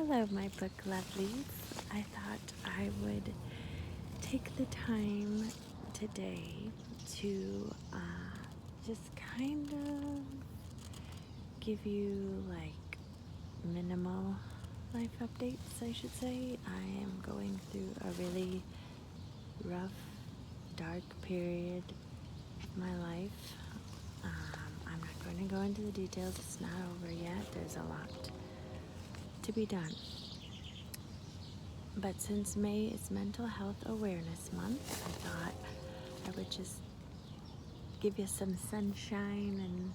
Hello, my book lovelies. I thought I would take the time today to just kind of give you like minimal life updates, I should say. I am going through a really rough, dark period of my life. I'm not going to go into the details, it's not over yet. There's a lot to be done. But since May is Mental Health Awareness Month, I thought I would just give you some sunshine and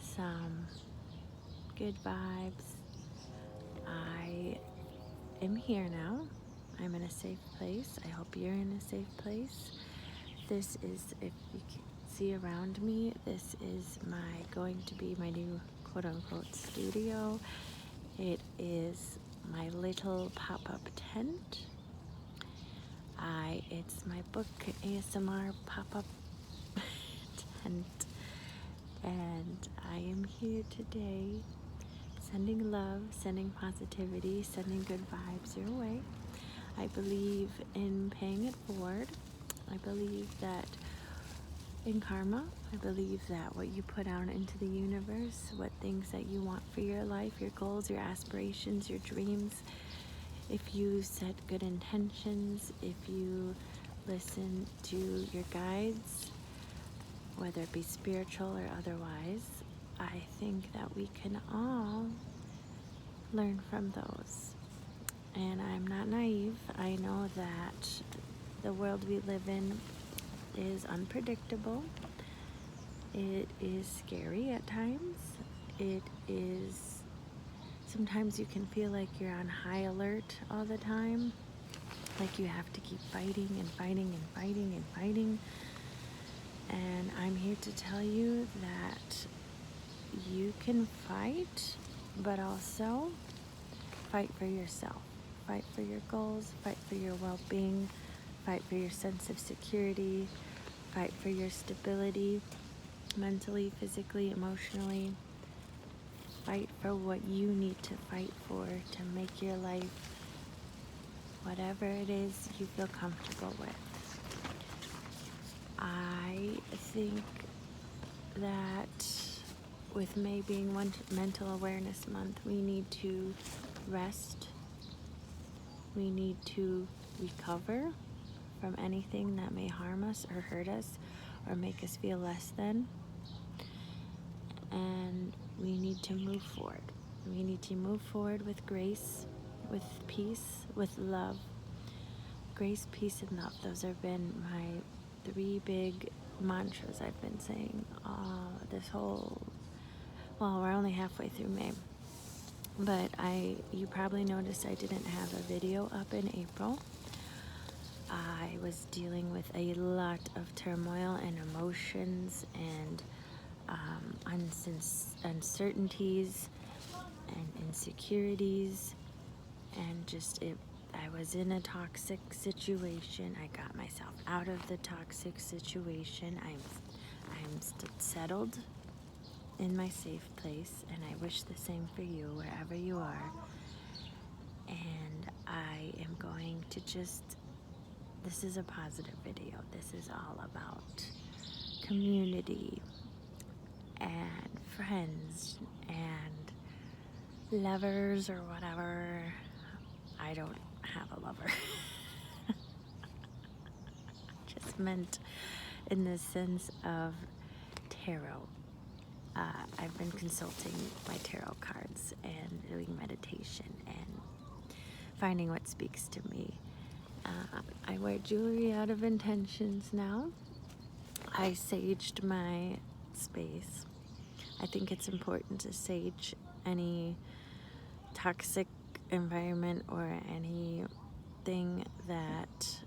some good vibes. I am here now. I'm in a safe place. I hope you're in a safe place. This is, if you can see around me, this is going to be my new quote-unquote studio. It is my little pop-up tent. It's my book ASMR pop-up tent, and I am here today sending love, sending positivity, sending good vibes your way. I believe in paying it forward. I believe that in karma. I believe that what you put out into the universe, what things that you want for your life, your goals, your aspirations, your dreams, if you set good intentions, if you listen to your guides, whether it be spiritual or otherwise, I think that we can all learn from those. And I'm not naive. I know that the world we live in is unpredictable. It is scary at times. It is, sometimes you can feel like you're on high alert all the time. Like you have to keep fighting and fighting and fighting and fighting. And I'm here to tell you that you can fight, but also fight for yourself. Fight for your goals, fight for your well-being, fight for your sense of security, fight for your stability, mentally, physically, emotionally. Fight for what you need to fight for to make your life whatever it is you feel comfortable with. I think that with May being Mental Awareness Month, we need to rest. We need to recover from anything that may harm us or hurt us or make us feel less than. And we need to move forward. We need to move forward with grace, with peace, with love. Grace, peace, and love. Those have been my 3 big mantras I've been saying this whole, well, we're only halfway through May. But you probably noticed I didn't have a video up in April. I was dealing with a lot of turmoil and emotions and uncertainties and insecurities, and just I was in a toxic situation. I got myself out of the toxic situation. I'm settled in my safe place, and I wish the same for you wherever you are. And I am going to this is a positive video. This is all about community and friends and lovers or whatever. I don't have a lover. Just meant in the sense of tarot. I've been consulting my tarot cards and doing meditation and finding what speaks to me. I wear jewelry out of intentions now. I saged my space. I think it's important to sage any toxic environment or anything that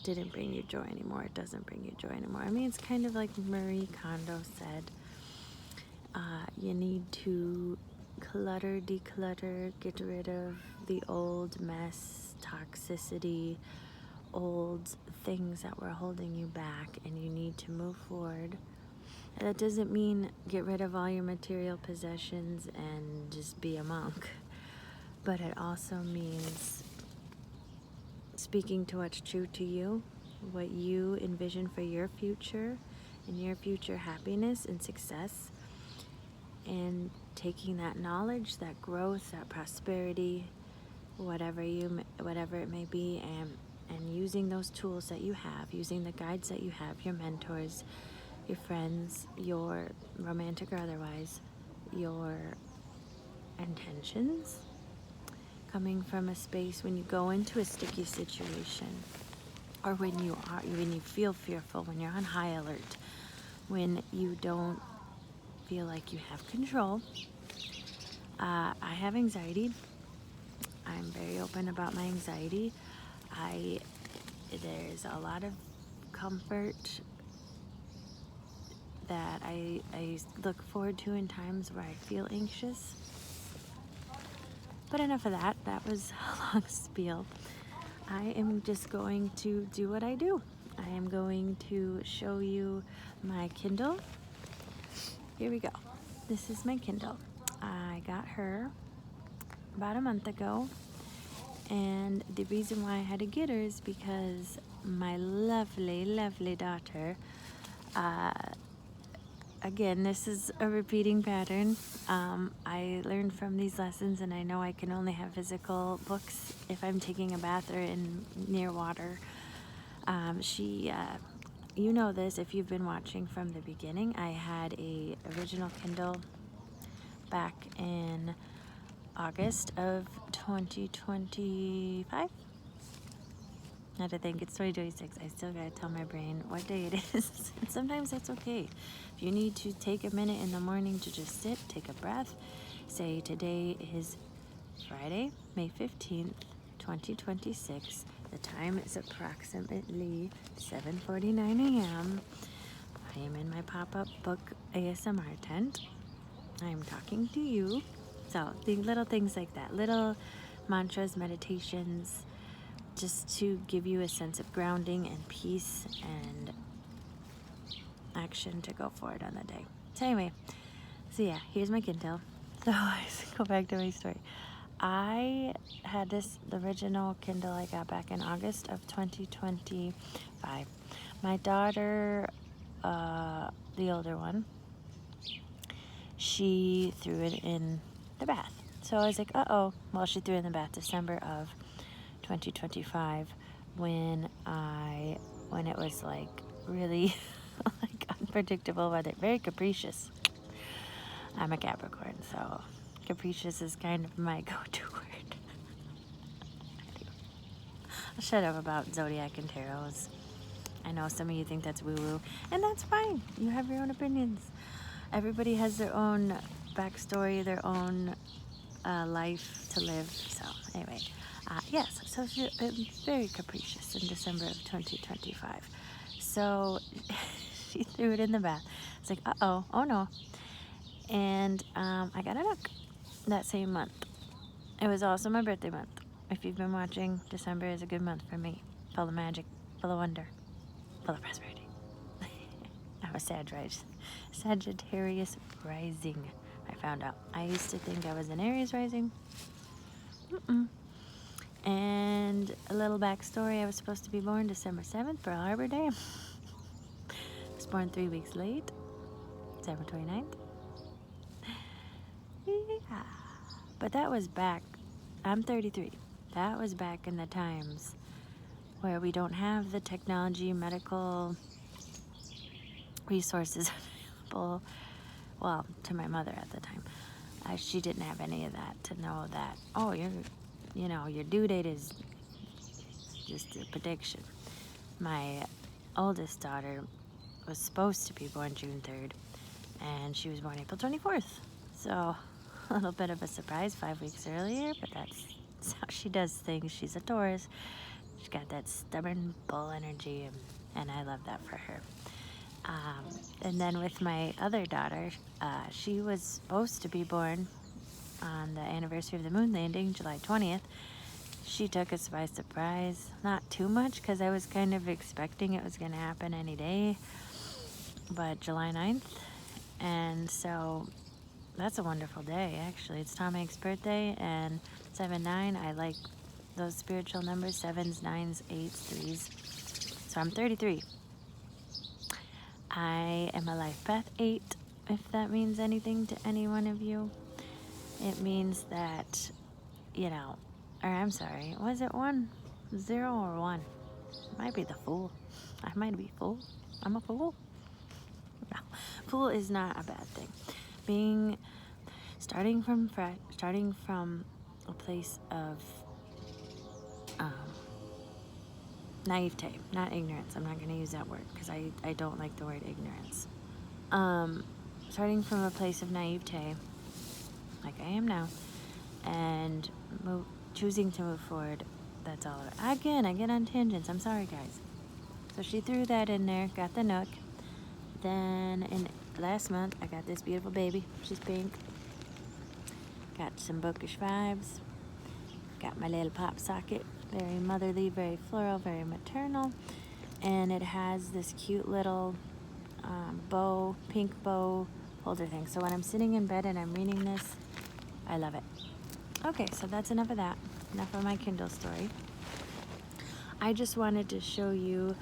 didn't bring you joy anymore. It doesn't bring you joy anymore. I mean, it's kind of like Marie Kondo said. You need to clutter, declutter, get rid of the old mess, toxicity, old things that were holding you back, and you need to move forward. And that doesn't mean get rid of all your material possessions and just be a monk. but it also means speaking to what's true to you, what you envision for your future and your future happiness and success, and taking that knowledge, that growth, that prosperity, whatever it may be, and using those tools that you have, using the guides that you have, your mentors, your friends, your romantic or otherwise, your intentions, coming from a space when you go into a sticky situation, or when you feel fearful, when you're on high alert, when you don't feel like you have control. I have anxiety. I'm very open about my anxiety. There's a lot of comfort that I look forward to in times where I feel anxious. But enough of that. That was a long spiel. I am just going to do what I do. I am going to show you my Kindle. Here we go. This is my Kindle. I got her about a month ago. And the reason why I had to get her is because my lovely, lovely daughter, again, this is a repeating pattern. I learned from these lessons, and I know I can only have physical books if I'm taking a bath or in near water. You know this if you've been watching from the beginning. I had a original Kindle back in August of 2025. I had to think, it's 2026. I still gotta tell my brain what day it is. And sometimes that's okay. If you need to take a minute in the morning to just sit, take a breath, say today is Friday, May 15th, 2026. The time is approximately 7:49 a.m. I am in my pop-up book ASMR tent. I am talking to you. So the little things like that, little mantras, meditations, just to give you a sense of grounding and peace and action to go forward on the day. So anyway, yeah, here's my Kindle. So I go back to my story. I had the original Kindle I got back in August of 2025. My daughter, the older one, she threw it in the bath. So I was like, uh-oh. Well, she threw it in the bath December of 2025 when it was like really like unpredictable weather, very capricious. I'm a Capricorn, so capricious is kind of my go-to word. I'll shut up about zodiac and tarots. I know some of you think that's woo-woo, and that's fine. You have your own opinions. Everybody has their own backstory, their own life to live. So anyway, yes, so she very capricious in December of 2025. So she threw it in the bath. It's like, uh-oh, oh no. And I got a knock that same month. It was also my birthday month. If you've been watching, December is a good month for me. Full of magic, full of wonder, full of prosperity. I'm a Sagittarius rising, I found out. I used to think I was an Aries rising. And a little backstory, I was supposed to be born December 7th, Pearl Harbor Day. I was born 3 weeks late, December 29th. Yeah. But that was back, I'm 33. That was back in the times where we don't have the technology, medical resources available. Well, to my mother at the time. She didn't have any of that to know that, oh, your due date is just a prediction. My oldest daughter was supposed to be born June 3rd, and she was born April 24th. So a little bit of a surprise 5 weeks earlier, but that's how she does things. She's a Taurus. She's got that stubborn bull energy, and I love that for her. And then with my other daughter, she was supposed to be born on the anniversary of the moon landing, July 20th. She took us by surprise. Not too much, because I was kind of expecting it was going to happen any day, but July 9th. And so that's a wonderful day, actually. It's Tom Hanks' birthday, and 7-9, I like those spiritual numbers, 7s, 9s, 8s, 3s. So I'm 33. I am a life path 8, if that means anything to any one of you. It means that, you know, or I'm sorry, was it 1, 0, or 1? It might be the Fool. I might be Fool. I'm a fool. No, Fool is not a bad thing. Starting from a place of naivete, not ignorance. I'm not going to use that word because I don't like the word ignorance. Starting from a place of naivete, like I am now, and choosing to move forward, that's all of it. Again, I get on tangents. I'm sorry, guys. So she threw that in there, got the nook. Then last month, I got this beautiful baby. She's pink. Got some bookish vibes. Got my little pop socket. Very motherly, very floral, very maternal. And it has this cute little bow, pink bow holder thing. So when I'm sitting in bed and I'm reading this, I love it. Okay, so that's enough of that. Enough of my Kindle story. I just wanted to show you,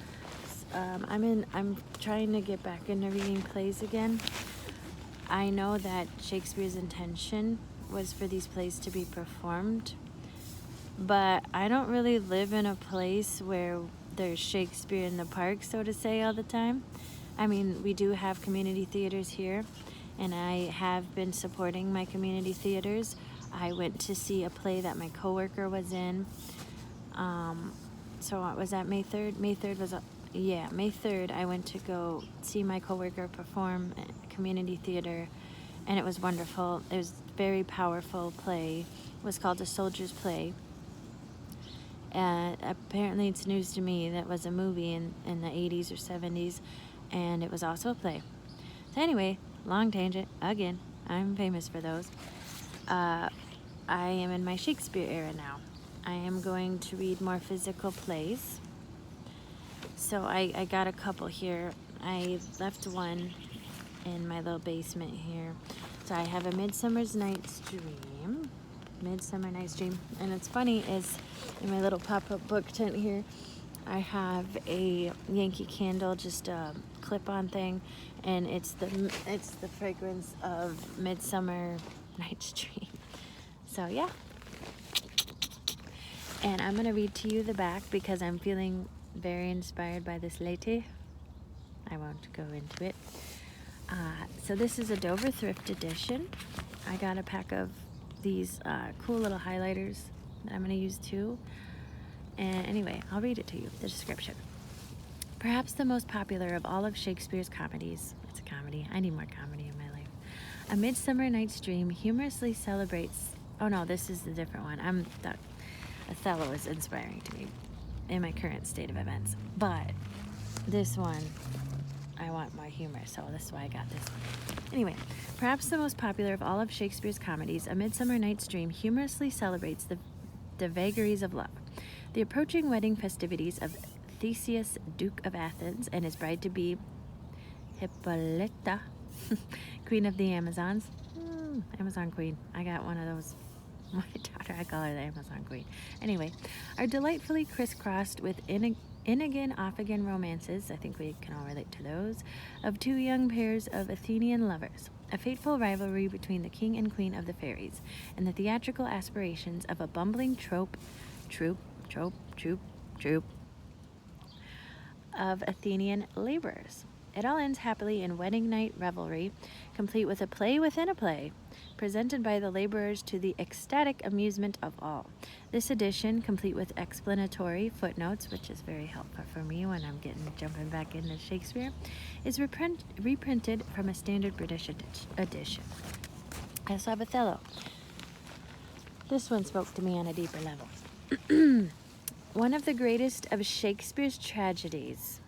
I'm trying to get back into reading plays again. I know that Shakespeare's intention was for these plays to be performed, but I don't really live in a place where there's Shakespeare in the park, so to say, all the time. I mean, we do have community theaters here, and I have been supporting my community theaters. I went to see a play that my coworker was in. So was that May 3rd? May 3rd was, May 3rd, I went to go see my coworker perform at a community theater, and it was wonderful. It was a very powerful play. It was called A Soldier's Play. Apparently it's news to me that was a movie in the 80s or 70s, and it was also a play. So anyway, long tangent, again, I'm famous for those. I am in my Shakespeare era now. I am going to read more physical plays. So I got a couple here. I left one in my little basement here. So I have a Midsummer Night's Dream. And it's funny is in my little pop-up book tent here, I have a Yankee Candle, just a clip-on thing, and it's the fragrance of Midsummer Night's Dream. So yeah. And I'm going to read to you the back because I'm feeling very inspired by this latte. I won't go into it. So this is a Dover Thrift Edition. I got a pack of these cool little highlighters that I'm going to use too. And anyway, I'll read it to you, the description. Perhaps the most popular of all of Shakespeare's comedies. It's a comedy. I need more comedy in my life. A Midsummer Night's Dream humorously celebrates... Oh no, this is the different one. Othello is inspiring to me in my current state of events. But this one, I want more humor, so that's why I got this one. Anyway, perhaps the most popular of all of Shakespeare's comedies, A Midsummer Night's Dream humorously celebrates the vagaries of love. The approaching wedding festivities of Theseus, Duke of Athens, and his bride-to-be, Hippolyta, Queen of the Amazons. Amazon Queen. I got one of those. My daughter, I call her the Amazon Queen. Anyway, are delightfully crisscrossed with in-again, off-again romances, I think we can all relate to those, of two young pairs of Athenian lovers, a fateful rivalry between the king and queen of the fairies, and the theatrical aspirations of a bumbling troupe of Athenian laborers. It all ends happily in wedding night revelry, complete with a play within a play, presented by the laborers to the ecstatic amusement of all. This edition, complete with explanatory footnotes, which is very helpful for me when I'm jumping back into Shakespeare, is reprinted from a standard British edition. I also have Othello. This one spoke to me on a deeper level. One of the greatest of Shakespeare's tragedies,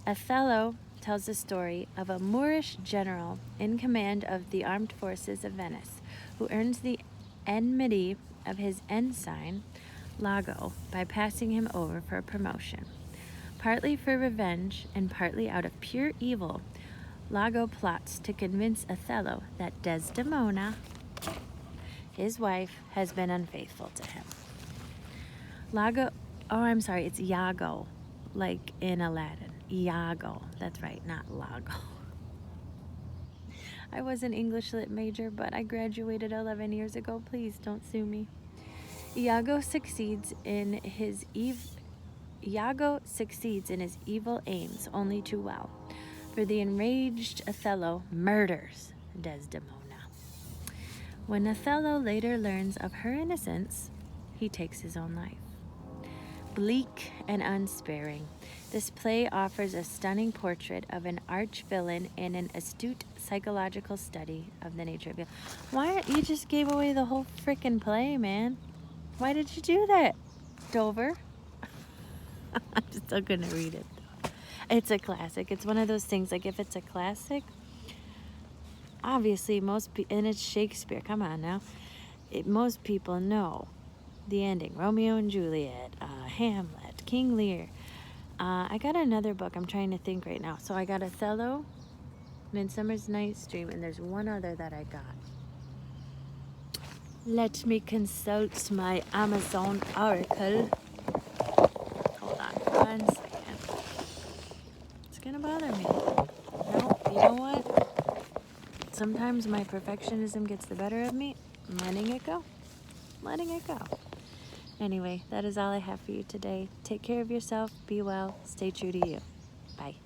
Othello tells the story of a Moorish general in command of the armed forces of Venice, who earns the enmity of his ensign, Lago, by passing him over for a promotion. Partly for revenge and partly out of pure evil, Iago plots to convince Othello that Desdemona, his wife, has been unfaithful to him. It's Iago, like in Aladdin. Iago, that's right, not Lago. I was an English lit major, but I graduated 11 years ago. Please don't sue me. Iago succeeds in his evil aims only too well, for the enraged Othello murders Desdemona. When Othello later learns of her innocence, he takes his own life. Bleak and unsparing, this play offers a stunning portrait of an arch-villain and an astute psychological study of the nature of evil. You just gave away the whole freaking play, man. Why did you do that, Dover? I'm still gonna read it, though. It's a classic. It's one of those things, like, if it's a classic, obviously and it's Shakespeare, come on now. Most people know the ending. Romeo and Juliet, Hamlet, King Lear. I got another book. I'm trying to think right now. So I got Othello, Midsummer's Night's Dream, and there's one other that I got. Let me consult my Amazon Oracle. Hold on 1 second. It's gonna bother me. No, you know what? Sometimes my perfectionism gets the better of me. I'm letting it go. Letting it go. Anyway, that is all I have for you today. Take care of yourself. Be well. Stay true to you. Bye.